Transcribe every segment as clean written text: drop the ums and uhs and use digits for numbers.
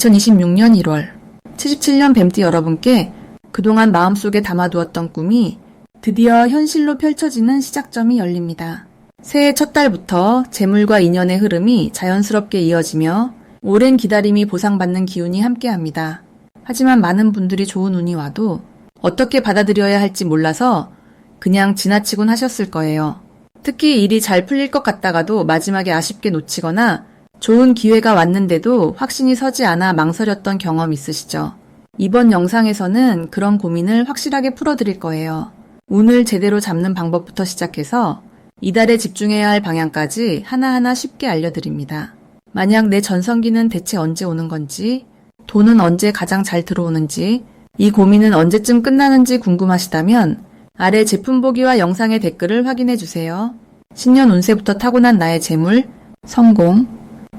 2026년 1월 77년 뱀띠 여러분께 그동안 마음속에 담아두었던 꿈이 드디어 현실로 펼쳐지는 시작점이 열립니다. 새해 첫 달부터 재물과 인연의 흐름이 자연스럽게 이어지며 오랜 기다림이 보상받는 기운이 함께합니다. 하지만 많은 분들이 좋은 운이 와도 어떻게 받아들여야 할지 몰라서 그냥 지나치곤 하셨을 거예요. 특히 일이 잘 풀릴 것 같다가도 마지막에 아쉽게 놓치거나 좋은 기회가 왔는데도 확신이 서지 않아 망설였던 경험 있으시죠? 이번 영상에서는 그런 고민을 확실하게 풀어드릴 거예요. 운을 제대로 잡는 방법부터 시작해서 이달에 집중해야 할 방향까지 하나하나 쉽게 알려드립니다. 만약 내 전성기는 대체 언제 오는 건지, 돈은 언제 가장 잘 들어오는지, 이 고민은 언제쯤 끝나는지 궁금하시다면 아래 제품 보기와 영상의 댓글을 확인해주세요. 신년 운세부터 타고난 나의 재물, 성공,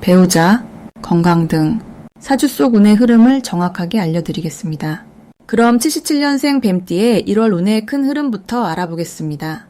배우자, 건강 등 사주 속 운의 흐름을 정확하게 알려드리겠습니다. 그럼 77년생 뱀띠의 1월 운의 큰 흐름부터 알아보겠습니다.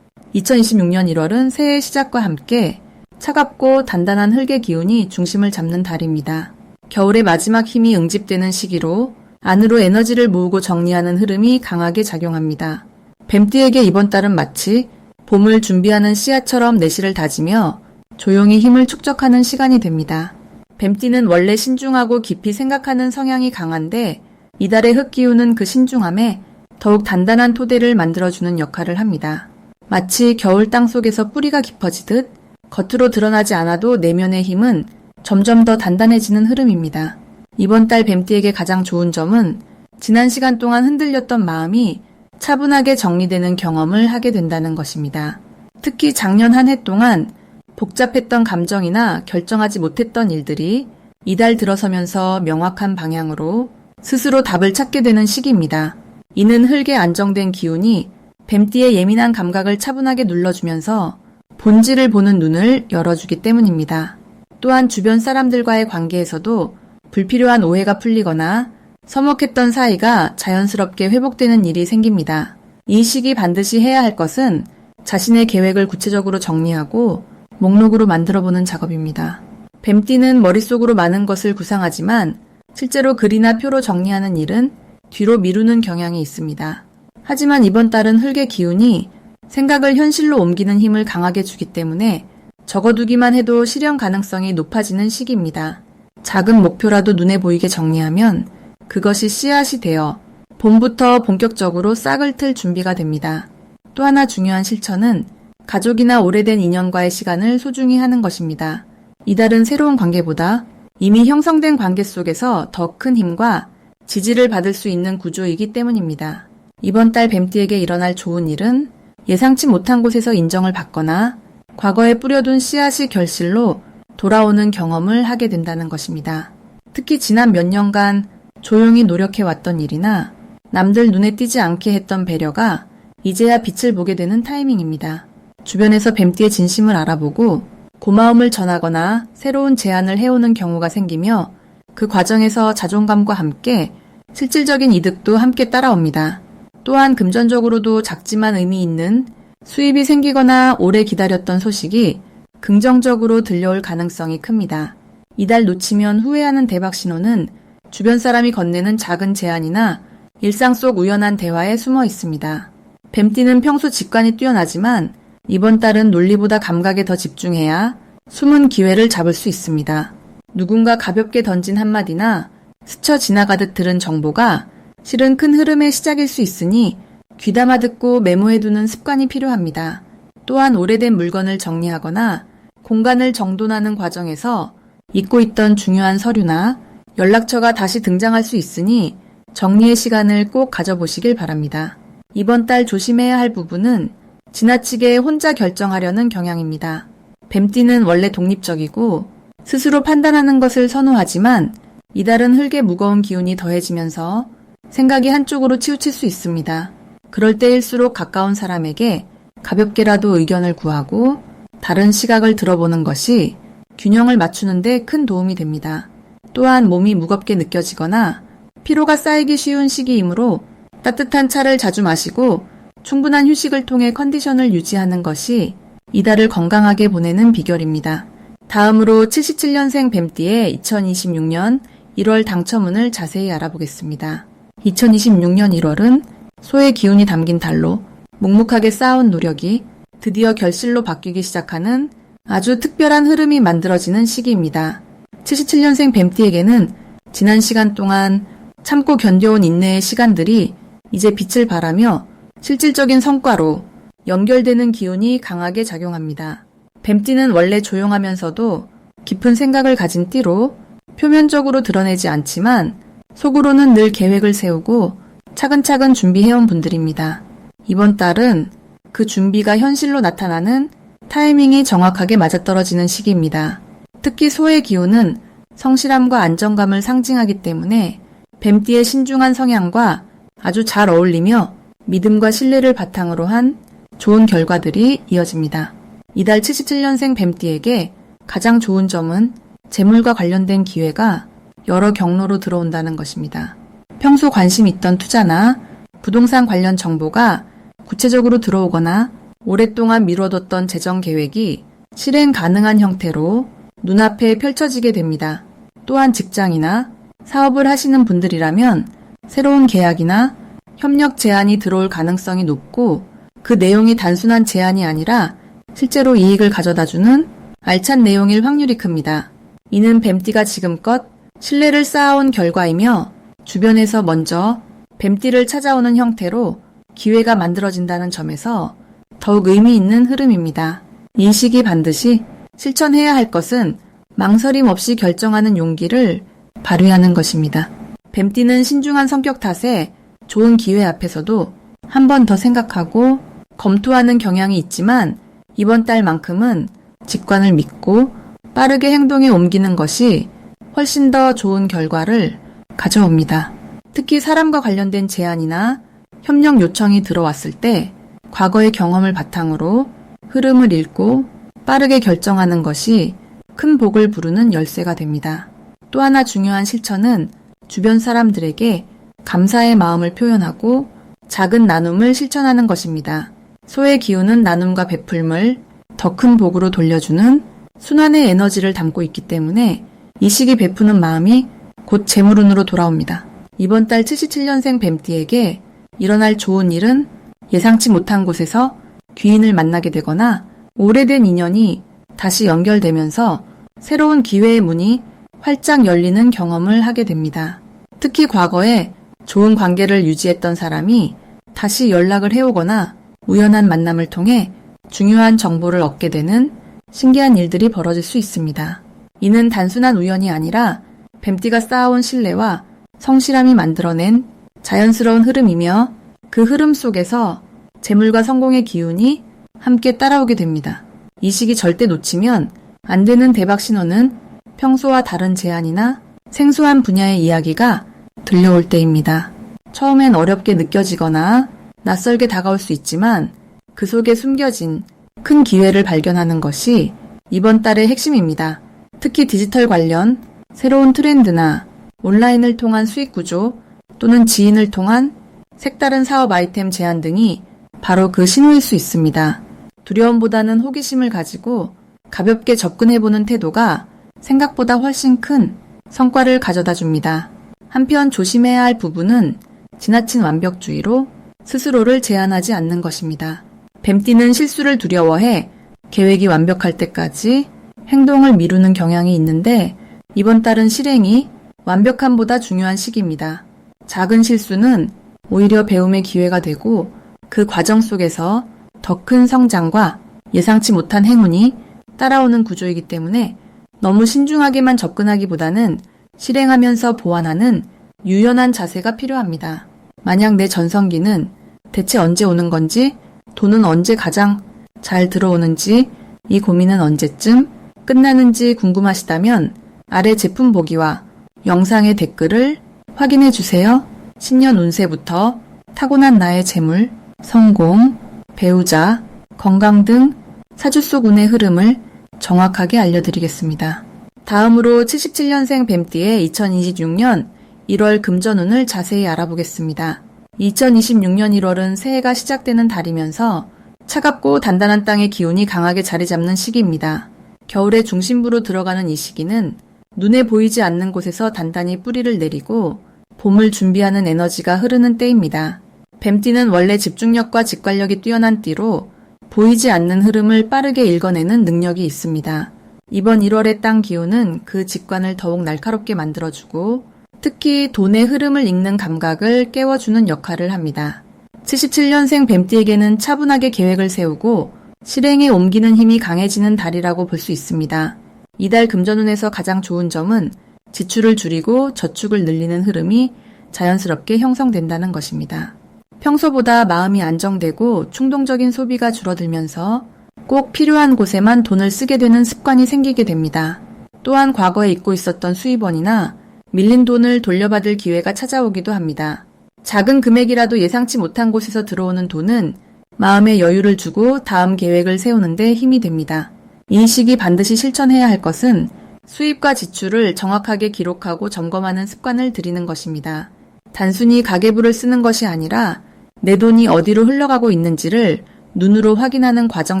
2026년 1월은 새해 시작과 함께 차갑고 단단한 흙의 기운이 중심을 잡는 달입니다. 겨울의 마지막 힘이 응집되는 시기로 안으로 에너지를 모으고 정리하는 흐름이 강하게 작용합니다. 뱀띠에게 이번 달은 마치 봄을 준비하는 씨앗처럼 내실을 다지며 조용히 힘을 축적하는 시간이 됩니다. 뱀띠는 원래 신중하고 깊이 생각하는 성향이 강한데 이달의 흙기운은 그 신중함에 더욱 단단한 토대를 만들어주는 역할을 합니다. 마치 겨울 땅 속에서 뿌리가 깊어지듯 겉으로 드러나지 않아도 내면의 힘은 점점 더 단단해지는 흐름입니다. 이번 달 뱀띠에게 가장 좋은 점은 지난 시간 동안 흔들렸던 마음이 차분하게 정리되는 경험을 하게 된다는 것입니다. 특히 작년 한 해 동안 복잡했던 감정이나 결정하지 못했던 일들이 이달 들어서면서 명확한 방향으로 스스로 답을 찾게 되는 시기입니다. 이는 흙의 안정된 기운이 뱀띠의 예민한 감각을 차분하게 눌러주면서 본질을 보는 눈을 열어주기 때문입니다. 또한 주변 사람들과의 관계에서도 불필요한 오해가 풀리거나 서먹했던 사이가 자연스럽게 회복되는 일이 생깁니다. 이 시기 반드시 해야 할 것은 자신의 계획을 구체적으로 정리하고 목록으로 만들어보는 작업입니다. 뱀띠는 머릿속으로 많은 것을 구상하지만 실제로 글이나 표로 정리하는 일은 뒤로 미루는 경향이 있습니다. 하지만 이번 달은 흙의 기운이 생각을 현실로 옮기는 힘을 강하게 주기 때문에 적어두기만 해도 실현 가능성이 높아지는 시기입니다. 작은 목표라도 눈에 보이게 정리하면 그것이 씨앗이 되어 봄부터 본격적으로 싹을 틀 준비가 됩니다. 또 하나 중요한 실천은 가족이나 오래된 인연과의 시간을 소중히 하는 것입니다. 이달은 새로운 관계보다 이미 형성된 관계 속에서 더 큰 힘과 지지를 받을 수 있는 구조이기 때문입니다. 이번 달 뱀띠에게 일어날 좋은 일은 예상치 못한 곳에서 인정을 받거나 과거에 뿌려둔 씨앗이 결실로 돌아오는 경험을 하게 된다는 것입니다. 특히 지난 몇 년간 조용히 노력해왔던 일이나 남들 눈에 띄지 않게 했던 배려가 이제야 빛을 보게 되는 타이밍입니다. 주변에서 뱀띠의 진심을 알아보고 고마움을 전하거나 새로운 제안을 해오는 경우가 생기며 그 과정에서 자존감과 함께 실질적인 이득도 함께 따라옵니다. 또한 금전적으로도 작지만 의미 있는 수입이 생기거나 오래 기다렸던 소식이 긍정적으로 들려올 가능성이 큽니다. 이달 놓치면 후회하는 대박 신호는 주변 사람이 건네는 작은 제안이나 일상 속 우연한 대화에 숨어 있습니다. 뱀띠는 평소 직관이 뛰어나지만 이번 달은 논리보다 감각에 더 집중해야 숨은 기회를 잡을 수 있습니다. 누군가 가볍게 던진 한마디나 스쳐 지나가듯 들은 정보가 실은 큰 흐름의 시작일 수 있으니 귀담아 듣고 메모해두는 습관이 필요합니다. 또한 오래된 물건을 정리하거나 공간을 정돈하는 과정에서 잊고 있던 중요한 서류나 연락처가 다시 등장할 수 있으니 정리의 시간을 꼭 가져보시길 바랍니다. 이번 달 조심해야 할 부분은 지나치게 혼자 결정하려는 경향입니다. 뱀띠는 원래 독립적이고 스스로 판단하는 것을 선호하지만 이달은 흙의 무거운 기운이 더해지면서 생각이 한쪽으로 치우칠 수 있습니다. 그럴 때일수록 가까운 사람에게 가볍게라도 의견을 구하고 다른 시각을 들어보는 것이 균형을 맞추는 데 큰 도움이 됩니다. 또한 몸이 무겁게 느껴지거나 피로가 쌓이기 쉬운 시기이므로 따뜻한 차를 자주 마시고 충분한 휴식을 통해 컨디션을 유지하는 것이 이달을 건강하게 보내는 비결입니다. 다음으로 77년생 뱀띠의 2026년 1월 당첨운을 자세히 알아보겠습니다. 2026년 1월은 소의 기운이 담긴 달로 묵묵하게 쌓아온 노력이 드디어 결실로 바뀌기 시작하는 아주 특별한 흐름이 만들어지는 시기입니다. 77년생 뱀띠에게는 지난 시간 동안 참고 견뎌온 인내의 시간들이 이제 빛을 발하며 실질적인 성과로 연결되는 기운이 강하게 작용합니다. 뱀띠는 원래 조용하면서도 깊은 생각을 가진 띠로 표면적으로 드러내지 않지만 속으로는 늘 계획을 세우고 차근차근 준비해온 분들입니다. 이번 달은 그 준비가 현실로 나타나는 타이밍이 정확하게 맞아떨어지는 시기입니다. 특히 소의 기운은 성실함과 안정감을 상징하기 때문에 뱀띠의 신중한 성향과 아주 잘 어울리며 믿음과 신뢰를 바탕으로 한 좋은 결과들이 이어집니다. 이달 77년생 뱀띠에게 가장 좋은 점은 재물과 관련된 기회가 여러 경로로 들어온다는 것입니다. 평소 관심 있던 투자나 부동산 관련 정보가 구체적으로 들어오거나 오랫동안 미뤄뒀던 재정 계획이 실행 가능한 형태로 눈앞에 펼쳐지게 됩니다. 또한 직장이나 사업을 하시는 분들이라면 새로운 계약이나 협력 제안이 들어올 가능성이 높고 그 내용이 단순한 제안이 아니라 실제로 이익을 가져다주는 알찬 내용일 확률이 큽니다. 이는 뱀띠가 지금껏 신뢰를 쌓아온 결과이며 주변에서 먼저 뱀띠를 찾아오는 형태로 기회가 만들어진다는 점에서 더욱 의미 있는 흐름입니다. 이 시기 반드시 실천해야 할 것은 망설임 없이 결정하는 용기를 발휘하는 것입니다. 뱀띠는 신중한 성격 탓에 좋은 기회 앞에서도 한 번 더 생각하고 검토하는 경향이 있지만 이번 달만큼은 직관을 믿고 빠르게 행동에 옮기는 것이 훨씬 더 좋은 결과를 가져옵니다. 특히 사람과 관련된 제안이나 협력 요청이 들어왔을 때 과거의 경험을 바탕으로 흐름을 읽고 빠르게 결정하는 것이 큰 복을 부르는 열쇠가 됩니다. 또 하나 중요한 실천은 주변 사람들에게 감사의 마음을 표현하고 작은 나눔을 실천하는 것입니다. 소의 기운은 나눔과 베풀물, 더 큰 복으로 돌려주는 순환의 에너지를 담고 있기 때문에 이 시기 베푸는 마음이 곧 재물운으로 돌아옵니다. 이번 달 77년생 뱀띠에게 일어날 좋은 일은 예상치 못한 곳에서 귀인을 만나게 되거나 오래된 인연이 다시 연결되면서 새로운 기회의 문이 활짝 열리는 경험을 하게 됩니다. 특히 과거에 좋은 관계를 유지했던 사람이 다시 연락을 해오거나 우연한 만남을 통해 중요한 정보를 얻게 되는 신기한 일들이 벌어질 수 있습니다. 이는 단순한 우연이 아니라 뱀띠가 쌓아온 신뢰와 성실함이 만들어낸 자연스러운 흐름이며 그 흐름 속에서 재물과 성공의 기운이 함께 따라오게 됩니다. 이 시기 절대 놓치면 안 되는 대박 신호는 평소와 다른 제안이나 생소한 분야의 이야기가 들려올 때입니다. 처음엔 어렵게 느껴지거나 낯설게 다가올 수 있지만 그 속에 숨겨진 큰 기회를 발견하는 것이 이번 달의 핵심입니다. 특히 디지털 관련 새로운 트렌드나 온라인을 통한 수익 구조 또는 지인을 통한 색다른 사업 아이템 제안 등이 바로 그 신호일 수 있습니다. 두려움보다는 호기심을 가지고 가볍게 접근해보는 태도가 생각보다 훨씬 큰 성과를 가져다 줍니다. 한편 조심해야 할 부분은 지나친 완벽주의로 스스로를 제한하지 않는 것입니다. 뱀띠는 실수를 두려워해 계획이 완벽할 때까지 행동을 미루는 경향이 있는데 이번 달은 실행이 완벽함보다 중요한 시기입니다. 작은 실수는 오히려 배움의 기회가 되고 그 과정 속에서 더 큰 성장과 예상치 못한 행운이 따라오는 구조이기 때문에 너무 신중하게만 접근하기보다는 실행하면서 보완하는 유연한 자세가 필요합니다. 만약 내 전성기는 대체 언제 오는 건지, 돈은 언제 가장 잘 들어오는지, 이 고민은 언제쯤 끝나는지 궁금하시다면 아래 제품 보기와 영상의 댓글을 확인해 주세요. 신년 운세부터 타고난 나의 재물, 성공, 배우자, 건강 등 사주 속 운의 흐름을 정확하게 알려드리겠습니다. 다음으로 77년생 뱀띠의 2026년 1월 금전운을 자세히 알아보겠습니다. 2026년 1월은 새해가 시작되는 달이면서 차갑고 단단한 땅의 기운이 강하게 자리 잡는 시기입니다. 겨울의 중심부로 들어가는 이 시기는 눈에 보이지 않는 곳에서 단단히 뿌리를 내리고 봄을 준비하는 에너지가 흐르는 때입니다. 뱀띠는 원래 집중력과 직관력이 뛰어난 띠로 보이지 않는 흐름을 빠르게 읽어내는 능력이 있습니다. 이번 1월의 땅 기운은 그 직관을 더욱 날카롭게 만들어주고 특히 돈의 흐름을 읽는 감각을 깨워주는 역할을 합니다. 77년생 뱀띠에게는 차분하게 계획을 세우고 실행에 옮기는 힘이 강해지는 달이라고 볼 수 있습니다. 이달 금전운에서 가장 좋은 점은 지출을 줄이고 저축을 늘리는 흐름이 자연스럽게 형성된다는 것입니다. 평소보다 마음이 안정되고 충동적인 소비가 줄어들면서 꼭 필요한 곳에만 돈을 쓰게 되는 습관이 생기게 됩니다. 또한 과거에 잊고 있었던 수입원이나 밀린 돈을 돌려받을 기회가 찾아오기도 합니다. 작은 금액이라도 예상치 못한 곳에서 들어오는 돈은 마음의 여유를 주고 다음 계획을 세우는데 힘이 됩니다. 이 시기 반드시 실천해야 할 것은 수입과 지출을 정확하게 기록하고 점검하는 습관을 들이는 것입니다. 단순히 가계부를 쓰는 것이 아니라 내 돈이 어디로 흘러가고 있는지를 눈으로 확인하는 과정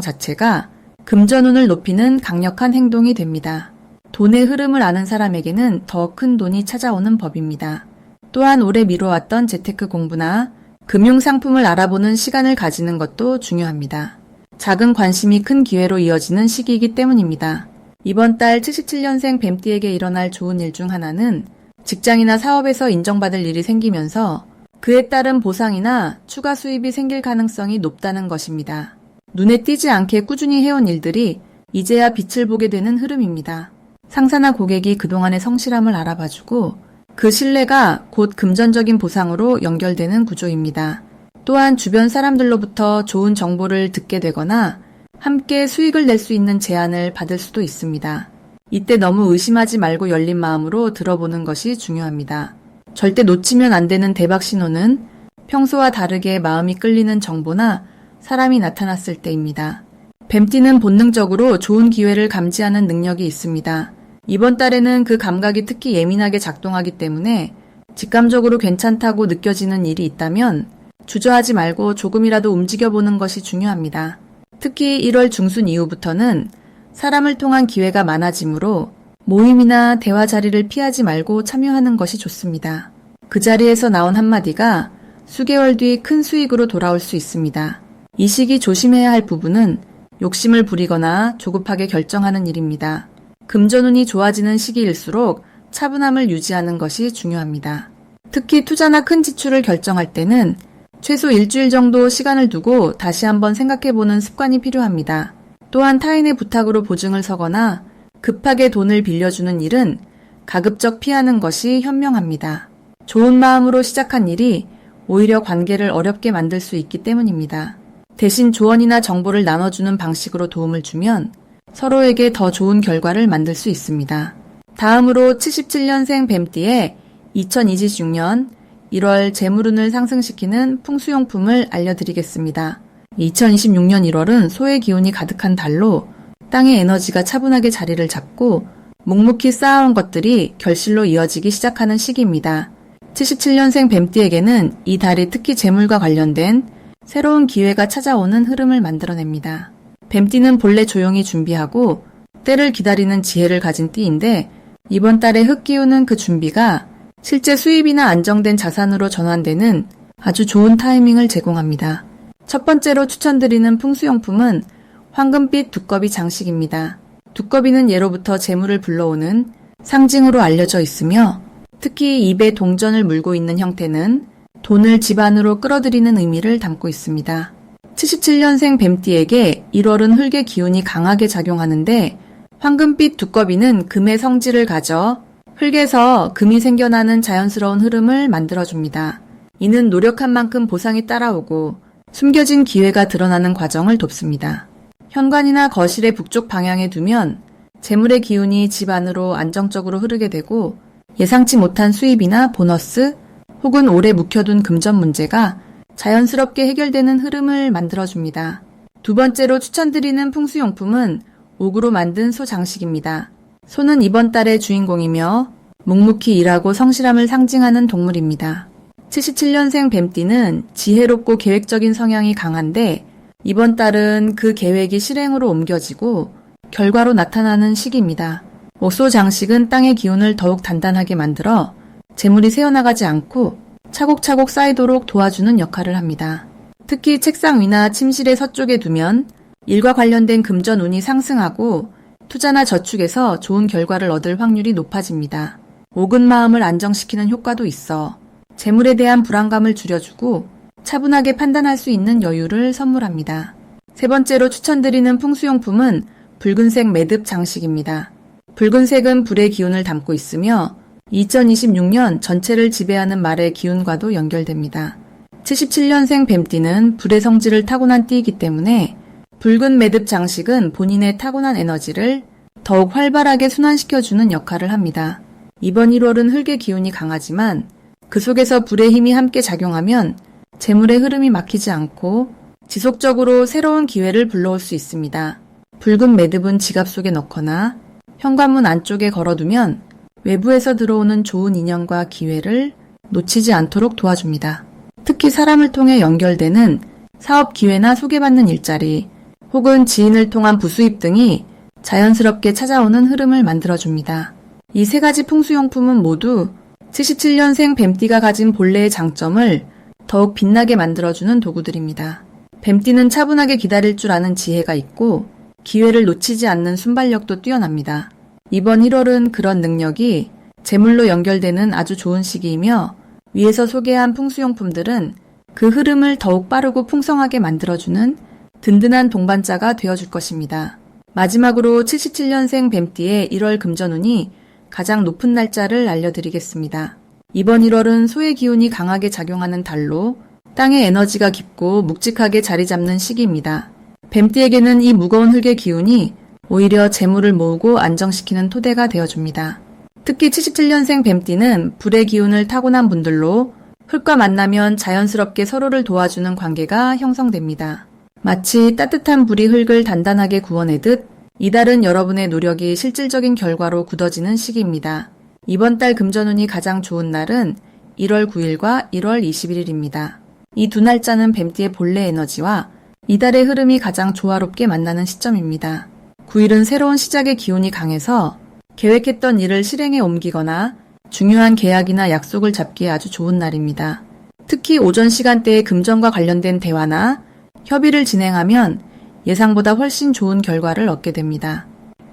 자체가 금전운을 높이는 강력한 행동이 됩니다. 돈의 흐름을 아는 사람에게는 더 큰 돈이 찾아오는 법입니다. 또한 오래 미뤄왔던 재테크 공부나 금융상품을 알아보는 시간을 가지는 것도 중요합니다. 작은 관심이 큰 기회로 이어지는 시기이기 때문입니다. 이번 달 77년생 뱀띠에게 일어날 좋은 일 중 하나는 직장이나 사업에서 인정받을 일이 생기면서 그에 따른 보상이나 추가 수입이 생길 가능성이 높다는 것입니다. 눈에 띄지 않게 꾸준히 해온 일들이 이제야 빛을 보게 되는 흐름입니다. 상사나 고객이 그동안의 성실함을 알아봐주고 그 신뢰가 곧 금전적인 보상으로 연결되는 구조입니다. 또한 주변 사람들로부터 좋은 정보를 듣게 되거나 함께 수익을 낼 수 있는 제안을 받을 수도 있습니다. 이때 너무 의심하지 말고 열린 마음으로 들어보는 것이 중요합니다. 절대 놓치면 안 되는 대박 신호는 평소와 다르게 마음이 끌리는 정보나 사람이 나타났을 때입니다. 뱀띠는 본능적으로 좋은 기회를 감지하는 능력이 있습니다. 이번 달에는 그 감각이 특히 예민하게 작동하기 때문에 직감적으로 괜찮다고 느껴지는 일이 있다면 주저하지 말고 조금이라도 움직여보는 것이 중요합니다. 특히 1월 중순 이후부터는 사람을 통한 기회가 많아지므로 모임이나 대화 자리를 피하지 말고 참여하는 것이 좋습니다. 그 자리에서 나온 한마디가 수개월 뒤 큰 수익으로 돌아올 수 있습니다. 이 시기 조심해야 할 부분은 욕심을 부리거나 조급하게 결정하는 일입니다. 금전운이 좋아지는 시기일수록 차분함을 유지하는 것이 중요합니다. 특히 투자나 큰 지출을 결정할 때는 최소 일주일 정도 시간을 두고 다시 한번 생각해보는 습관이 필요합니다. 또한 타인의 부탁으로 보증을 서거나 급하게 돈을 빌려주는 일은 가급적 피하는 것이 현명합니다. 좋은 마음으로 시작한 일이 오히려 관계를 어렵게 만들 수 있기 때문입니다. 대신 조언이나 정보를 나눠주는 방식으로 도움을 주면 서로에게 더 좋은 결과를 만들 수 있습니다. 다음으로 77년생 뱀띠의 2026년 1월 재물운을 상승시키는 풍수용품을 알려드리겠습니다. 2026년 1월은 소의 기운이 가득한 달로 땅의 에너지가 차분하게 자리를 잡고 묵묵히 쌓아온 것들이 결실로 이어지기 시작하는 시기입니다. 77년생 뱀띠에게는 이 달이 특히 재물과 관련된 새로운 기회가 찾아오는 흐름을 만들어냅니다. 뱀띠는 본래 조용히 준비하고 때를 기다리는 지혜를 가진 띠인데 이번 달의 흑기운은 그 준비가 실제 수입이나 안정된 자산으로 전환되는 아주 좋은 타이밍을 제공합니다. 첫 번째로 추천드리는 풍수용품은 황금빛 두꺼비 장식입니다. 두꺼비는 예로부터 재물을 불러오는 상징으로 알려져 있으며 특히 입에 동전을 물고 있는 형태는 돈을 집 안으로 끌어들이는 의미를 담고 있습니다. 77년생 뱀띠에게 1월은 흙의 기운이 강하게 작용하는데 황금빛 두꺼비는 금의 성질을 가져 흙에서 금이 생겨나는 자연스러운 흐름을 만들어줍니다. 이는 노력한 만큼 보상이 따라오고 숨겨진 기회가 드러나는 과정을 돕습니다. 현관이나 거실의 북쪽 방향에 두면 재물의 기운이 집 안으로 안정적으로 흐르게 되고 예상치 못한 수입이나 보너스 혹은 오래 묵혀둔 금전 문제가 자연스럽게 해결되는 흐름을 만들어줍니다. 두 번째로 추천드리는 풍수용품은 옥으로 만든 소 장식입니다. 소는 이번 달의 주인공이며 묵묵히 일하고 성실함을 상징하는 동물입니다. 77년생 뱀띠는 지혜롭고 계획적인 성향이 강한데 이번 달은 그 계획이 실행으로 옮겨지고 결과로 나타나는 시기입니다. 옥소 장식은 땅의 기운을 더욱 단단하게 만들어 재물이 새어나가지 않고 차곡차곡 쌓이도록 도와주는 역할을 합니다. 특히 책상 위나 침실의 서쪽에 두면 일과 관련된 금전운이 상승하고 투자나 저축에서 좋은 결과를 얻을 확률이 높아집니다. 옥은 마음을 안정시키는 효과도 있어 재물에 대한 불안감을 줄여주고 차분하게 판단할 수 있는 여유를 선물합니다. 세 번째로 추천드리는 풍수용품은 붉은색 매듭 장식입니다. 붉은색은 불의 기운을 담고 있으며 2026년 전체를 지배하는 말의 기운과도 연결됩니다. 77년생 뱀띠는 불의 성질을 타고난 띠이기 때문에 붉은 매듭 장식은 본인의 타고난 에너지를 더욱 활발하게 순환시켜주는 역할을 합니다. 이번 1월은 흙의 기운이 강하지만 그 속에서 불의 힘이 함께 작용하면 재물의 흐름이 막히지 않고 지속적으로 새로운 기회를 불러올 수 있습니다. 붉은 매듭은 지갑 속에 넣거나 현관문 안쪽에 걸어두면 외부에서 들어오는 좋은 인연과 기회를 놓치지 않도록 도와줍니다. 특히 사람을 통해 연결되는 사업 기회나 소개받는 일자리 혹은 지인을 통한 부수입 등이 자연스럽게 찾아오는 흐름을 만들어줍니다. 이 세 가지 풍수용품은 모두 77년생 뱀띠가 가진 본래의 장점을 더욱 빛나게 만들어주는 도구들입니다. 뱀띠는 차분하게 기다릴 줄 아는 지혜가 있고 기회를 놓치지 않는 순발력도 뛰어납니다. 이번 1월은 그런 능력이 재물로 연결되는 아주 좋은 시기이며 위에서 소개한 풍수용품들은 그 흐름을 더욱 빠르고 풍성하게 만들어주는 든든한 동반자가 되어줄 것입니다. 마지막으로 77년생 뱀띠의 1월 금전운이 가장 높은 날짜를 알려드리겠습니다. 이번 1월은 소의 기운이 강하게 작용하는 달로 땅의 에너지가 깊고 묵직하게 자리 잡는 시기입니다. 뱀띠에게는 이 무거운 흙의 기운이 오히려 재물을 모으고 안정시키는 토대가 되어줍니다. 특히 77년생 뱀띠는 불의 기운을 타고난 분들로 흙과 만나면 자연스럽게 서로를 도와주는 관계가 형성됩니다. 마치 따뜻한 불이 흙을 단단하게 구워내듯 이달은 여러분의 노력이 실질적인 결과로 굳어지는 시기입니다. 이번 달 금전운이 가장 좋은 날은 1월 9일과 1월 21일입니다. 이 두 날짜는 뱀띠의 본래 에너지와 이달의 흐름이 가장 조화롭게 만나는 시점입니다. 9일은 새로운 시작의 기운이 강해서 계획했던 일을 실행에 옮기거나 중요한 계약이나 약속을 잡기에 아주 좋은 날입니다. 특히 오전 시간대에 금전과 관련된 대화나 협의를 진행하면 예상보다 훨씬 좋은 결과를 얻게 됩니다.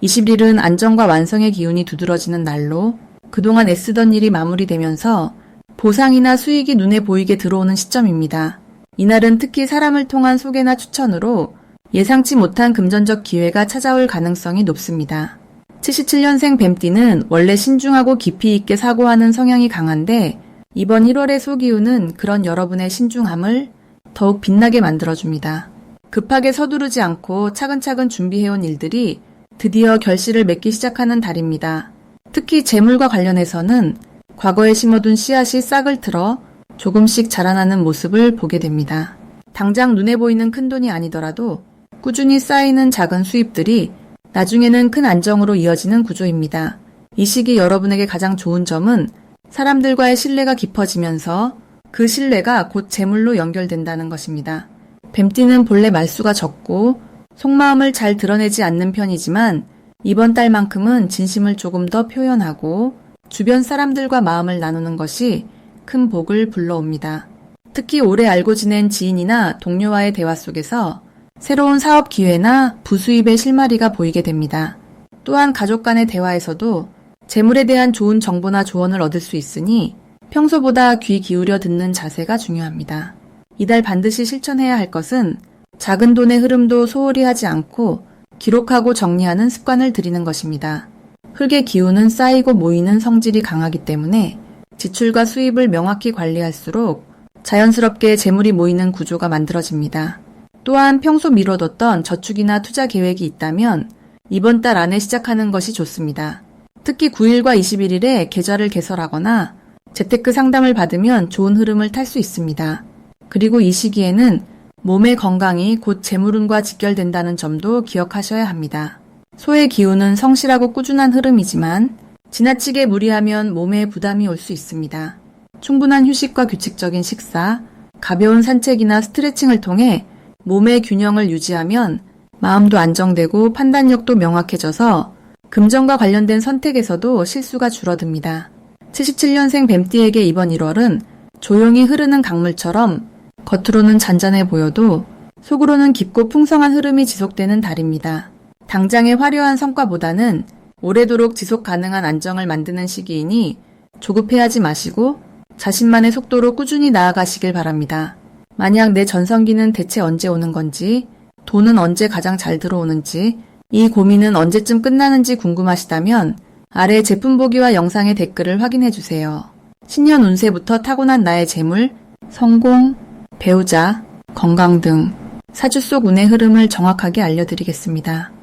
20일은 안정과 완성의 기운이 두드러지는 날로 그동안 애쓰던 일이 마무리되면서 보상이나 수익이 눈에 보이게 들어오는 시점입니다. 이날은 특히 사람을 통한 소개나 추천으로 예상치 못한 금전적 기회가 찾아올 가능성이 높습니다. 77년생 뱀띠는 원래 신중하고 깊이 있게 사고하는 성향이 강한데 이번 1월의 소기운은 그런 여러분의 신중함을 더욱 빛나게 만들어줍니다. 급하게 서두르지 않고 차근차근 준비해온 일들이 드디어 결실을 맺기 시작하는 달입니다. 특히 재물과 관련해서는 과거에 심어둔 씨앗이 싹을 틀어 조금씩 자라나는 모습을 보게 됩니다. 당장 눈에 보이는 큰돈이 아니더라도 꾸준히 쌓이는 작은 수입들이 나중에는 큰 안정으로 이어지는 구조입니다. 이 시기 여러분에게 가장 좋은 점은 사람들과의 신뢰가 깊어지면서 그 신뢰가 곧 재물로 연결된다는 것입니다. 뱀띠는 본래 말수가 적고 속마음을 잘 드러내지 않는 편이지만 이번 달만큼은 진심을 조금 더 표현하고 주변 사람들과 마음을 나누는 것이 큰 복을 불러옵니다. 특히 오래 알고 지낸 지인이나 동료와의 대화 속에서 새로운 사업 기회나 부수입의 실마리가 보이게 됩니다. 또한 가족 간의 대화에서도 재물에 대한 좋은 정보나 조언을 얻을 수 있으니 평소보다 귀 기울여 듣는 자세가 중요합니다. 이달 반드시 실천해야 할 것은 작은 돈의 흐름도 소홀히 하지 않고 기록하고 정리하는 습관을 들이는 것입니다. 흙의 기운은 쌓이고 모이는 성질이 강하기 때문에 지출과 수입을 명확히 관리할수록 자연스럽게 재물이 모이는 구조가 만들어집니다. 또한 평소 미뤄뒀던 저축이나 투자 계획이 있다면 이번 달 안에 시작하는 것이 좋습니다. 특히 9일과 21일에 계좌를 개설하거나 재테크 상담을 받으면 좋은 흐름을 탈 수 있습니다. 그리고 이 시기에는 몸의 건강이 곧 재물운과 직결된다는 점도 기억하셔야 합니다. 소의 기운은 성실하고 꾸준한 흐름이지만 지나치게 무리하면 몸에 부담이 올 수 있습니다. 충분한 휴식과 규칙적인 식사, 가벼운 산책이나 스트레칭을 통해 몸의 균형을 유지하면 마음도 안정되고 판단력도 명확해져서 금전과 관련된 선택에서도 실수가 줄어듭니다. 77년생 뱀띠에게 이번 1월은 조용히 흐르는 강물처럼 겉으로는 잔잔해 보여도 속으로는 깊고 풍성한 흐름이 지속되는 달입니다. 당장의 화려한 성과보다는 오래도록 지속 가능한 안정을 만드는 시기이니 조급해하지 마시고 자신만의 속도로 꾸준히 나아가시길 바랍니다. 만약 내 전성기는 대체 언제 오는 건지, 돈은 언제 가장 잘 들어오는지, 이 고민은 언제쯤 끝나는지 궁금하시다면 아래 제품 보기와 영상의 댓글을 확인해주세요. 신년 운세부터 타고난 나의 재물, 성공, 배우자, 건강 등 사주 속 운의 흐름을 정확하게 알려드리겠습니다.